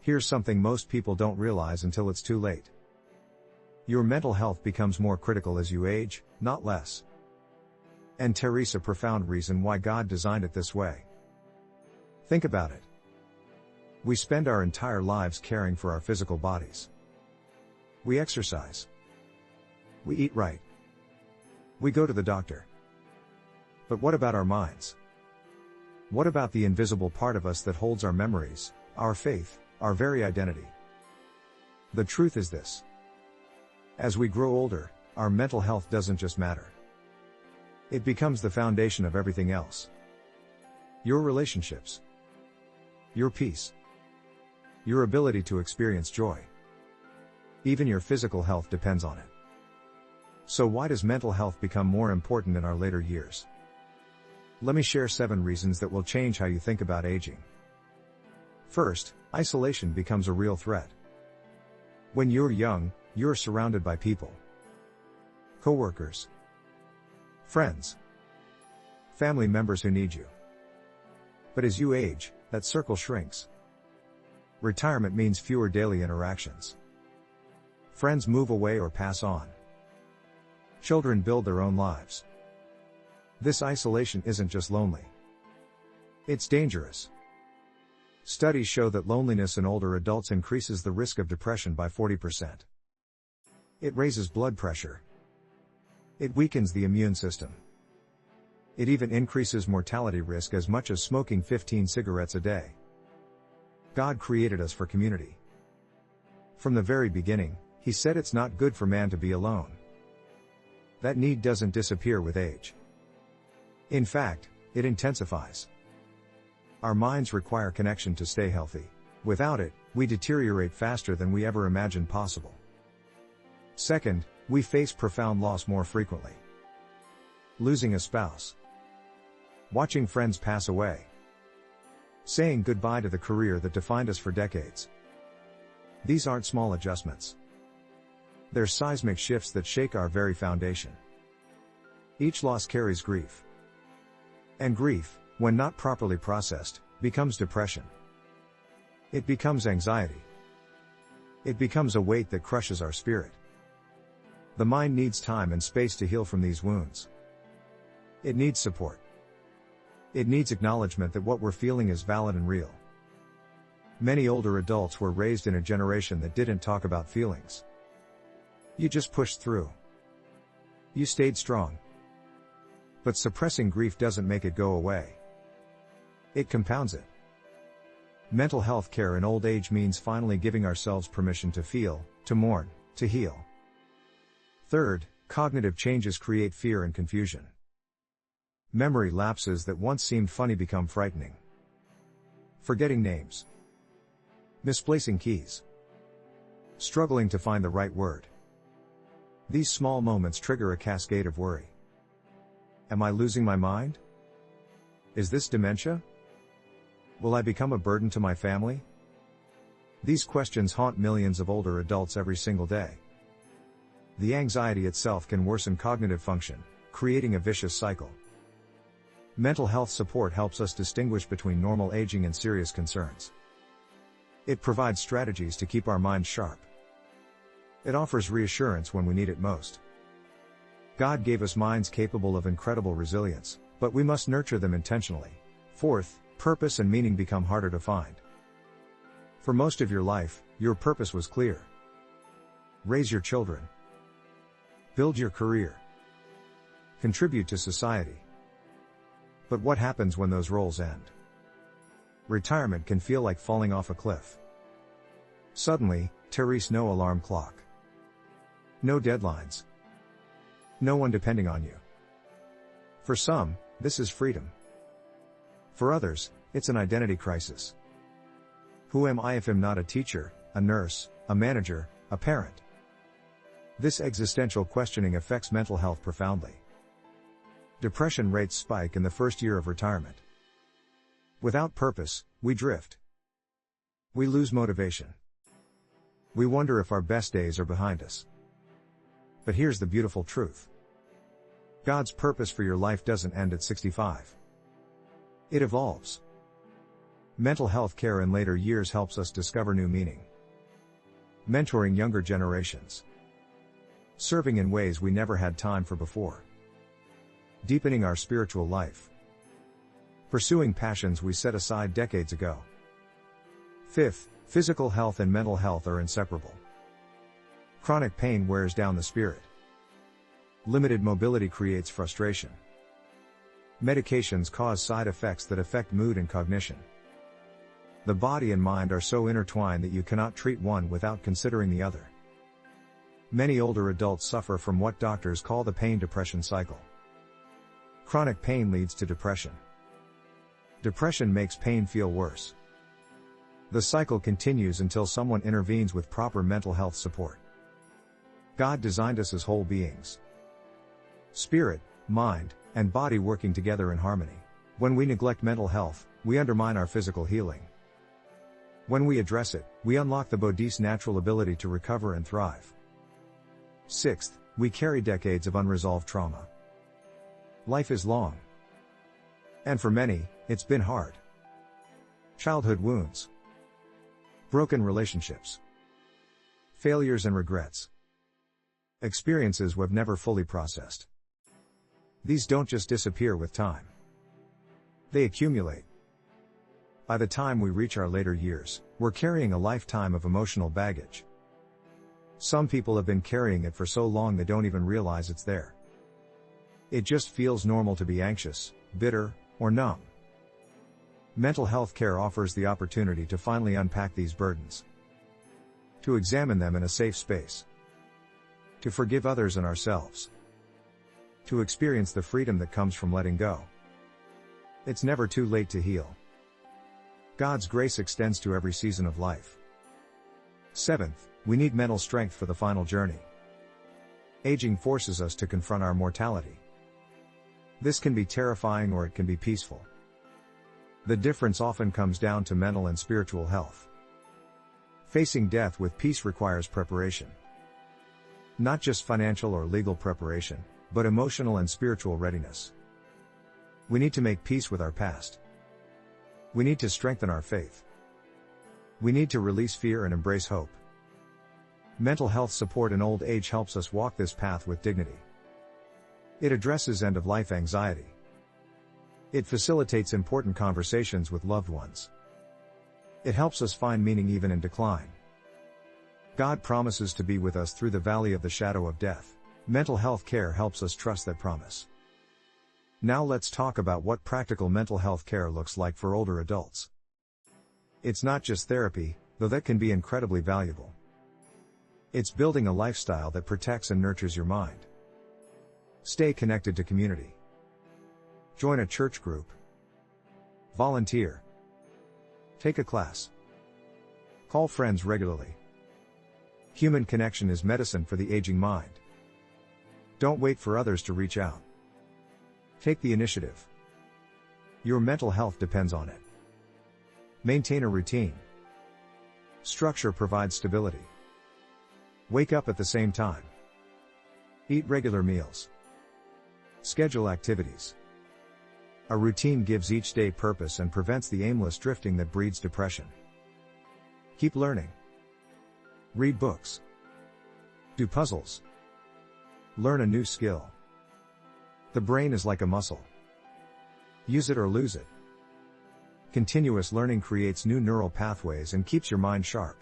Here's something most people don't realize until it's too late. Your mental health becomes more critical as you age, not less. And Teresa, a profound reason why God designed it this way. Think about it. We spend our entire lives caring for our physical bodies. We exercise. We eat right. We go to the doctor. But what about our minds? What about the invisible part of us that holds our memories, our faith, our very identity? The truth is this. As we grow older, our mental health doesn't just matter. It becomes the foundation of everything else. Your relationships. Your peace. Your ability to experience joy. Even your physical health depends on it. So why does mental health become more important in our later years? Let me share 7 reasons that will change how you think about aging. First, isolation becomes a real threat. When you're young, you're surrounded by people. Coworkers. Friends. Family members who need you. But as you age, that circle shrinks. Retirement means fewer daily interactions. Friends move away or pass on. Children build their own lives. This isolation isn't just lonely. It's dangerous. Studies show that loneliness in older adults increases the risk of depression by 40%. It raises blood pressure. It weakens the immune system. It even increases mortality risk as much as smoking 15 cigarettes a day. God created us for community. From the very beginning, He said it's not good for man to be alone. That need doesn't disappear with age. In fact, it intensifies. Our minds require connection to stay healthy. Without it, we deteriorate faster than we ever imagined possible. Second, we face profound loss more frequently. Losing a spouse. Watching friends pass away. Saying goodbye to the career that defined us for decades. These aren't small adjustments. They're seismic shifts that shake our very foundation. Each loss carries grief. And grief, when not properly processed, becomes depression. It becomes anxiety. It becomes a weight that crushes our spirit. The mind needs time and space to heal from these wounds. It needs support. It needs acknowledgement that what we're feeling is valid and real. Many older adults were raised in a generation that didn't talk about feelings. You just pushed through. You stayed strong. But suppressing grief doesn't make it go away. It compounds it. Mental health care in old age means finally giving ourselves permission to feel, to mourn, to heal. Third, cognitive changes create fear and confusion. Memory lapses that once seemed funny become frightening. Forgetting names. Misplacing keys. Struggling to find the right word. These small moments trigger a cascade of worry. Am I losing my mind? Is this dementia? Will I become a burden to my family? These questions haunt millions of older adults every single day. The anxiety itself can worsen cognitive function, creating a vicious cycle. Mental health support helps us distinguish between normal aging and serious concerns. It provides strategies to keep our minds sharp. It offers reassurance when we need it most. God gave us minds capable of incredible resilience, but we must nurture them intentionally. Fourth, purpose and meaning become harder to find. For most of your life, your purpose was clear. Raise your children. Build your career. Contribute to society. But what happens when those roles end? Retirement can feel like falling off a cliff. Suddenly, Teresa, no alarm clock. No deadlines. No one depending on you. For some, this is freedom. For others, it's an identity crisis. Who am I if I'm not a teacher, a nurse, a manager, a parent? This existential questioning affects mental health profoundly. Depression rates spike in the first year of retirement. Without purpose, we drift. We lose motivation. We wonder if our best days are behind us. But here's the beautiful truth. God's purpose for your life doesn't end at 65. It evolves. Mental health care in later years helps us discover new meaning. Mentoring younger generations. Serving in ways we never had time for before. Deepening our spiritual life. Pursuing passions we set aside decades ago. Fifth, physical health and mental health are inseparable. Chronic pain wears down the spirit. Limited mobility creates frustration. Medications cause side effects that affect mood and cognition. The body and mind are so intertwined that you cannot treat one without considering the other. Many older adults suffer from what doctors call the pain-depression cycle. Chronic pain leads to depression. Depression makes pain feel worse. The cycle continues until someone intervenes with proper mental health support. God designed us as whole beings. Spirit, mind, and body working together in harmony. When we neglect mental health, we undermine our physical healing. When we address it, we unlock the body's natural ability to recover and thrive. Sixth, we carry decades of unresolved trauma. Life is long. And for many, it's been hard. Childhood wounds. Broken relationships. Failures and regrets. Experiences we've never fully processed. These don't just disappear with time. They accumulate. By the time we reach our later years, we're carrying a lifetime of emotional baggage. Some people have been carrying it for so long they don't even realize it's there. It just feels normal to be anxious, bitter, or numb. Mental health care offers the opportunity to finally unpack these burdens. To examine them in a safe space. To forgive others and ourselves. To experience the freedom that comes from letting go. It's never too late to heal. God's grace extends to every season of life. Seventh, we need mental strength for the final journey. Aging forces us to confront our mortality. This can be terrifying or it can be peaceful. The difference often comes down to mental and spiritual health. Facing death with peace requires preparation. Not just financial or legal preparation, but emotional and spiritual readiness. We need to make peace with our past. We need to strengthen our faith. We need to release fear and embrace hope. Mental health support in old age helps us walk this path with dignity. It addresses end-of-life anxiety. It facilitates important conversations with loved ones. It helps us find meaning even in decline. God promises to be with us through the valley of the shadow of death. Mental health care helps us trust that promise. Now let's talk about what practical mental health care looks like for older adults. It's not just therapy, though that can be incredibly valuable. It's building a lifestyle that protects and nurtures your mind. Stay connected to community. Join a church group. Volunteer. Take a class. Call friends regularly. Human connection is medicine for the aging mind. Don't wait for others to reach out. Take the initiative. Your mental health depends on it. Maintain a routine. Structure provides stability. Wake up at the same time. Eat regular meals. Schedule activities. A routine gives each day purpose and prevents the aimless drifting that breeds depression. Keep learning. Read books. Do puzzles. Learn a new skill. The brain is like a muscle. Use it or lose it. Continuous learning creates new neural pathways and keeps your mind sharp.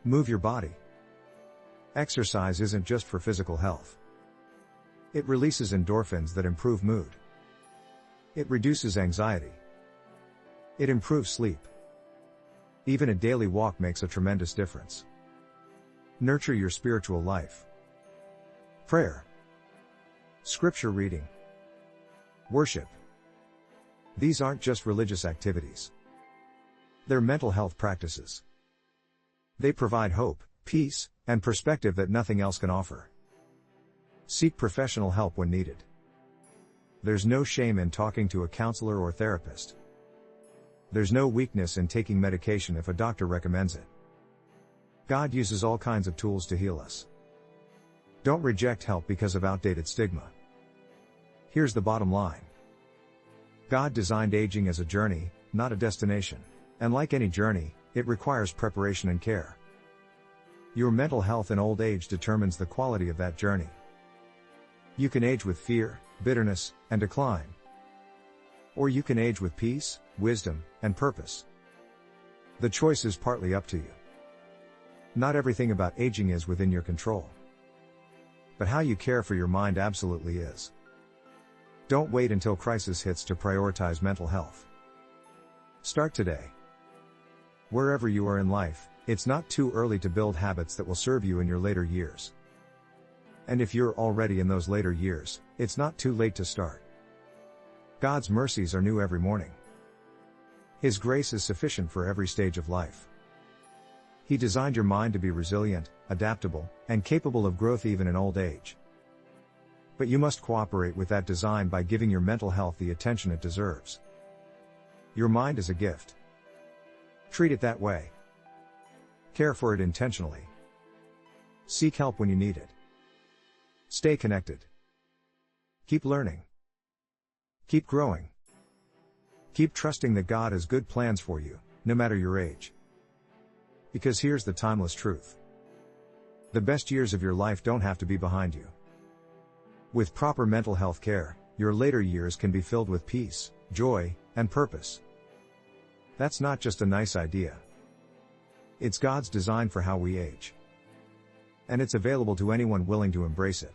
Move your body. Exercise isn't just for physical health. It releases endorphins that improve mood. It reduces anxiety. It improves sleep. Even a daily walk makes a tremendous difference. Nurture your spiritual life. Prayer. Scripture reading. Worship. These aren't just religious activities. They're mental health practices. They provide hope, peace, and perspective that nothing else can offer. Seek professional help when needed. There's no shame in talking to a counselor or therapist. There's no weakness in taking medication if a doctor recommends it. God uses all kinds of tools to heal us. Don't reject help because of outdated stigma. Here's the bottom line. God designed aging as a journey, not a destination. And like any journey, it requires preparation and care. Your mental health in old age determines the quality of that journey. You can age with fear, bitterness, and decline. Or you can age with peace, wisdom, and purpose. The choice is partly up to you. Not everything about aging is within your control. But how you care for your mind absolutely is. Don't wait until crisis hits to prioritize mental health. Start today. Wherever you are in life, it's not too early to build habits that will serve you in your later years. And if you're already in those later years, it's not too late to start. God's mercies are new every morning. His grace is sufficient for every stage of life. He designed your mind to be resilient, adaptable, and capable of growth even in old age. But you must cooperate with that design by giving your mental health the attention it deserves. Your mind is a gift. Treat it that way. Care for it intentionally. Seek help when you need it. Stay connected. Keep learning. Keep growing. Keep trusting that God has good plans for you, no matter your age. Because here's the timeless truth. The best years of your life don't have to be behind you. With proper mental health care, your later years can be filled with peace, joy, and purpose. That's not just a nice idea. It's God's design for how we age. And it's available to anyone willing to embrace it.